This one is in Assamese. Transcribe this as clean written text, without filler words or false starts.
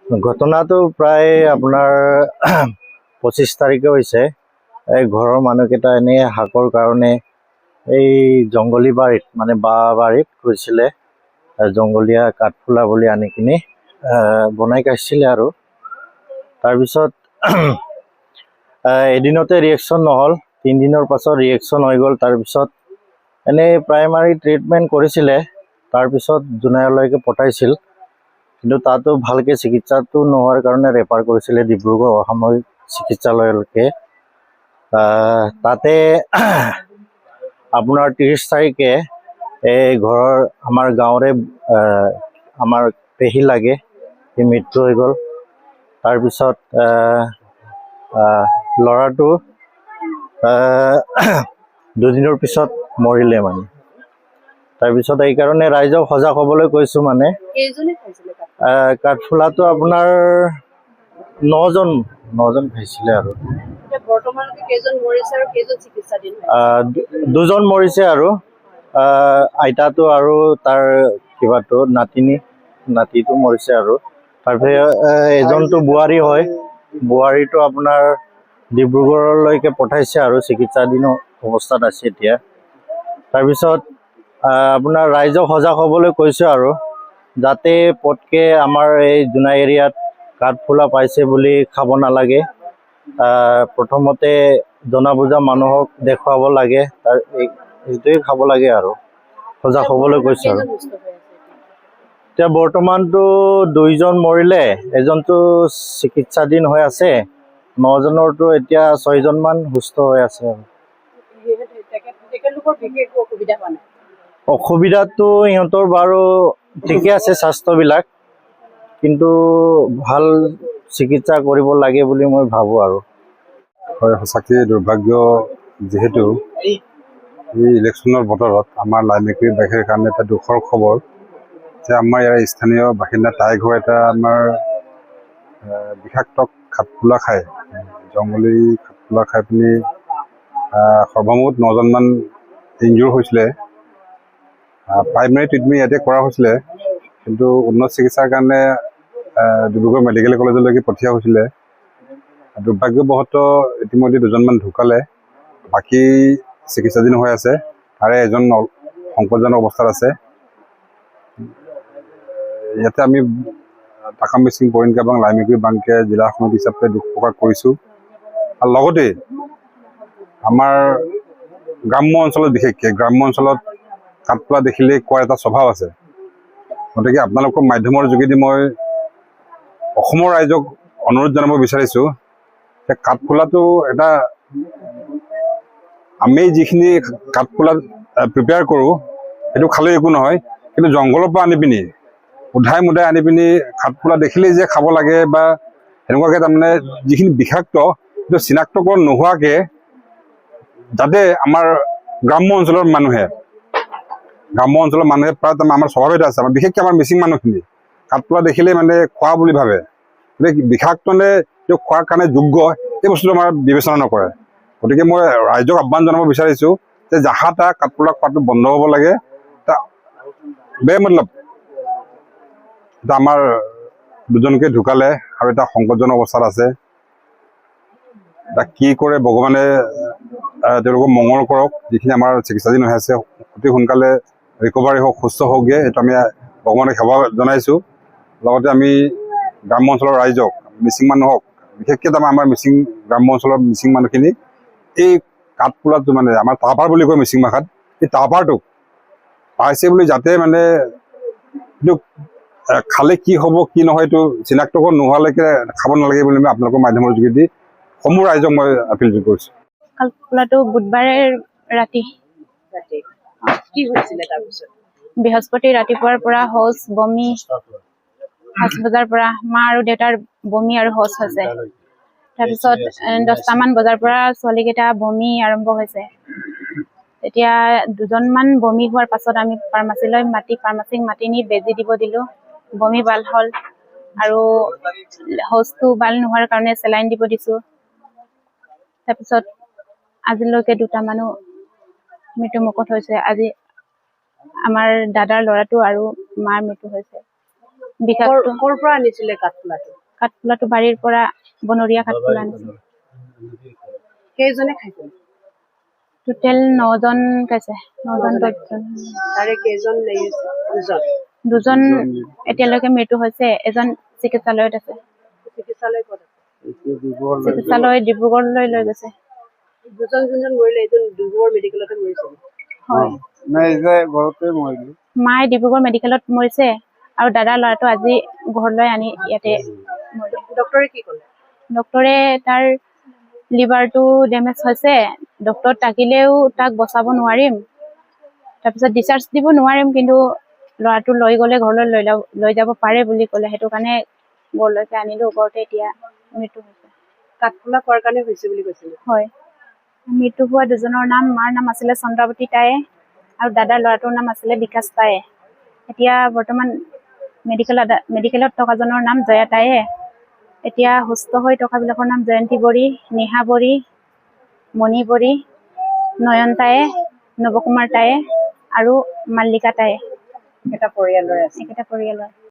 ঘটনাটো প্ৰায় আপোনাৰ 25 তাৰিখে হৈছে। এই ঘৰৰ মানুহকেইটা এনেই শাকৰ কাৰণে এই জংঘলী বাৰীত মানে বাঁহ বাৰীত গৈছিলে। জংঘলীয়া কাঠফুলা বুলি আনি কিনি বনাই খাইছিলে আৰু তাৰপিছত এদিনতে ৰিয়েকশ্যন নহ'ল, 3 দিনৰ পাছত ৰিয়েকশ্যন হৈ গ'ল। তাৰপিছত এনেই প্ৰাইমাৰী ট্ৰিটমেণ্ট কৰিছিলে, তাৰপিছত জোনাইলৈকে পঠাইছিল, কিন্তু তাতো ভালকৈ চিকিৎসাটো নোহোৱাৰ কাৰণে ৰেফাৰ কৰিছিলে ডিব্ৰুগড় অসামৰিক চিকিৎসালয়লৈকে। তাতে আপোনাৰ 30 তাৰিখে এই ঘৰৰ আমাৰ গাঁৱৰে আমাৰ পেহী লাগে, সি মৃত্যু হৈ গ'ল। তাৰপিছত ল'ৰাটো 2 দিনৰ পিছত মৰিলে মানে। তাৰপিছত এইকাৰণে ৰাইজক সজাগ হ'বলৈ কৈছোঁ মানে। কাঠফুলাটো আপোনাৰ 9জন খাইছিলে আৰু 2জন মৰিছে আৰু আইতাটো আৰু তাৰ কিবাটো নাতিটো মৰিছে আৰু তাৰপিছত এজনটো বোৱাৰী হয়, বোৱাৰীটো আপোনাৰ ডিব্ৰুগড়লৈকে পঠাইছে আৰু চিকিৎসাধীন অৱস্থাত আছে এতিয়া। তাৰপিছত আপোনাৰ ৰাইজক সজাগ হ'বলৈ কৈছোঁ আৰু যাতে পটকৈ আমাৰ এই জোনাই এৰিয়াত কাঠফুলা পাইছে বুলি খাব নালাগে। প্ৰথমতে জনা বুজা মানুহক দেখুৱাব লাগে, সেইটোৱে খাব লাগে আৰু সজাগ হ'বলৈ কৈছোঁ আৰু। এতিয়া বৰ্তমানটো 2জন মৰিলে, এজনটো চিকিৎসাধীন হৈ আছে, 9জনৰটো এতিয়া 6জনমান সুস্থ হৈ আছে আৰু। অসুবিধাটো সিহঁতৰ বাৰু ঠিকে আছে স্বাস্থ্যবিলাক, কিন্তু ভাল চিকিৎসা কৰিব লাগে বুলি মই ভাবোঁ আৰু। হয়, সঁচাকৈ দুৰ্ভাগ্য। যিহেতু এই ইলেকশ্যনৰ বতৰত আমাৰ লাইমেকুৰী বাসীৰ কাৰণে এটা দুখৰ খবৰ যে আমাৰ ইয়াৰ স্থানীয় বাসিন্দা টাইঘৰ এটা আমাৰ বিষাক্ত কাঠফুলা খায়, জংঘলী কাঠফুলা খাই পিনি সৰ্বমুঠ 9জনমান ইনজিউৰ হৈছিলে। প্ৰাইমেৰী ট্ৰিটমেণ্ট ইয়াতে কৰা হৈছিলে, কিন্তু উন্নত চিকিৎসাৰ কাৰণে ডিব্ৰুগড় মেডিকেল কলেজলৈকে পঠিওৱা হৈছিলে। দুৰ্ভাগ্যবশতঃ ইতিমধ্যে 2জনমান ঢুকালে, বাকী চিকিৎসাধীন হৈ আছে, তাৰে এজন সংকটজনক অৱস্থাত আছে। ইয়াতে আমি টাকাম মিচিং পইণ্ট কাবাং লাইমেকুৰী বাংকে জিলা সমিতি হিচাপে দুখ প্ৰকাশ কৰিছোঁ। আৰু লগতে আমাৰ গ্ৰাম্য অঞ্চলত, বিশেষকৈ গ্ৰাম্য অঞ্চলত কাঠফুলা দেখিলেই কোৱাৰ এটা স্বভাৱ আছে। গতিকে আপোনালোকৰ মাধ্যমৰ যোগেদি মই অসমৰ ৰাইজক অনুৰোধ জনাব বিচাৰিছোঁ যে কাঠফুলাটো এটা আমি যিখিনি কাঠফুলা প্ৰিপেয়াৰ কৰোঁ সেইটো খালেও একো নহয়, কিন্তু জংঘলৰ পৰা আনি পিনি উধাই মুধাই আনি পিনি কাঠফুলা দেখিলেই যে খাব লাগে বা সেনেকুৱাকৈ তাৰমানে যিখিনি বিষাক্ত সেইটো চিনাক্তকৰণ নোহোৱাকৈ যাতে আমাৰ গ্ৰাম্য অঞ্চলৰ মানুহে প্ৰায় আমাৰ স্বভাৱ এটা আছে, আমাৰ বিশেষকৈ আমাৰ মিচিং মানুহখিনি কাঠফুলা দেখিলেই মানে খোৱা বুলি ভাবে, গতিকে বিষাক্ত নে এইটো খোৱাৰ কাৰণে যোগ্য এই বস্তুটো আমাৰ বিবেচনা নকৰে। গতিকে মই ৰাইজক আহ্বান জনাব বিচাৰিছোঁ যে জাহা তাহ কাঠফুলা খোৱাটো বন্ধ হ'ব লাগে। বেমতলব এতিয়া আমাৰ 2জনকৈ ঢুকালে আৰু এটা সংকটজনক অৱস্থাত আছে। কি কৰে ভগৱানে তেওঁলোকক মংগল কৰক, যিখিনি আমাৰ চিকিৎসাধীন হৈ আছে অতি সোনকালে ৰিকভাৰী হওক, সুস্থ হওকগৈ, এইটো আমি ভগৱানক সেৱা জনাইছোঁ। লগতে আমি গ্ৰাম্য অঞ্চলৰ ৰাইজক, মিচিং মানুহক, বিশেষকৈ আমাৰ মিচিং গ্ৰাম্য অঞ্চলৰ মিচিং মানুহখিনি এই কাঠফুলাটো মানে আমাৰ তাপাৰ বুলি কয় মিচিং ভাষাত, এই তাপাৰটোক পাইছে বুলি যাতে মানে এইটো খালে কি হ'ব কি নহয় এইটো চিনাক্তকৰণ নোহোৱালৈকে খাব নালাগে বুলি মই আপোনালোকৰ মাধ্যমৰ যোগেদি সমূহ ৰাইজক মই আপিল কৰিছোঁ। কাঠফুলাটো বুধবাৰে ৰাতি কি হৈছিলে, তাৰপিছত বৃহস্পতি ৰাতিপুৱাৰ পৰা শৌচ বমি, 5 বজাৰ পৰা মা আৰু দেউতাৰ বমি আৰু শৌচ হৈছে। তাৰপিছত 10টামান বজাৰ পৰা ছোৱালীকেইটা বমি আৰম্ভ হৈছে। তেতিয়া 2জনমান বমি হোৱাৰ পাছত আমি ফাৰ্মাচীক মাতি নি বেজি দিব দিলোঁ। বমি ভাল হ'ল আৰু শৌচটো ভাল নোহোৱাৰ কাৰণে চেলাইন দিব দিছোঁ। তাৰপিছত আজিলৈকে 2টা মানুহ মৃত্যুমুখত হৈছে। আজি আমাৰ দাদাৰ ল'ৰাটো আৰু মাৰ মৃত্যু হৈছে। বিষাক্ত ক'ৰ পৰা আনিছিলে কাঠফুলাটো? কাঠফুলাটো বাৰীৰ পৰা বনৰীয়া কাঠফুলা আনিছিল। কেইজনে খাইছিল? টোটেল 9জন খাইছে, 9জন 10জন। তাৰে কেইজন দুজন? দুজন এতিয়ালৈকে মৃত্যু হৈছে, এজন চিকিৎসালয়ত আছে। চিকিৎসালয় ক'ত আছে? চিকিৎসালয় ডিব্ৰুগড়লৈ লৈ গৈছে। দুজন যোনজন মৰিলে এইজন ডিব্ৰুগড় মেডিকেলতে মৰিছিল। হয়, মায়ে ডিব্ৰুগড় মেডিকেলত মৰিছে আৰু দাদাৰ ল'ৰাটো আজি ঘৰলৈ আনি ইয়াতে মৰিলে। ডক্টৰে কি ক'লে? ডক্টৰে তাৰ লিভাৰটো ডেমেজ হৈছে, ডক্টৰ তাকিলেও তাক বচাব নোৱাৰিম, তাৰপিছত ডিচাৰ্জ দিব নোৱাৰিম, কিন্তু ল'ৰাটো লৈ গ'লে ঘৰলৈ লৈ যাব পাৰে বুলি ক'লে। সেইটো কাৰণে ঘৰলৈকে আনিলোঁ। ঘৰতে এতিয়া মৃত্যু হৈছে। কাঠফুলা খোৱাৰ কাৰণে হৈছে বুলি কৈছিলে। হয়, মৃত্যু হোৱা দুজনৰ নাম, মাৰ নাম আছিলে চন্দ্ৰাৱতী টায়ে আৰু দাদাৰ ল'ৰাটোৰ নাম আছিলে বিকাশ টায়ে। এতিয়া বৰ্তমান মেডিকেলত থকাজনৰ নাম জয়া টায়ে। এতিয়া সুস্থ হৈ থকাবিলাকৰ নাম জয়ন্তী বড়ি, নেহা বড়ি, মণি বড়ি, নয়ন টায়ে, নৱকুমাৰ টায়ে আৰু মাল্লিকা টায়ে। এটা পৰিয়ালৰে আছে। একেটা পৰিয়ালৰ।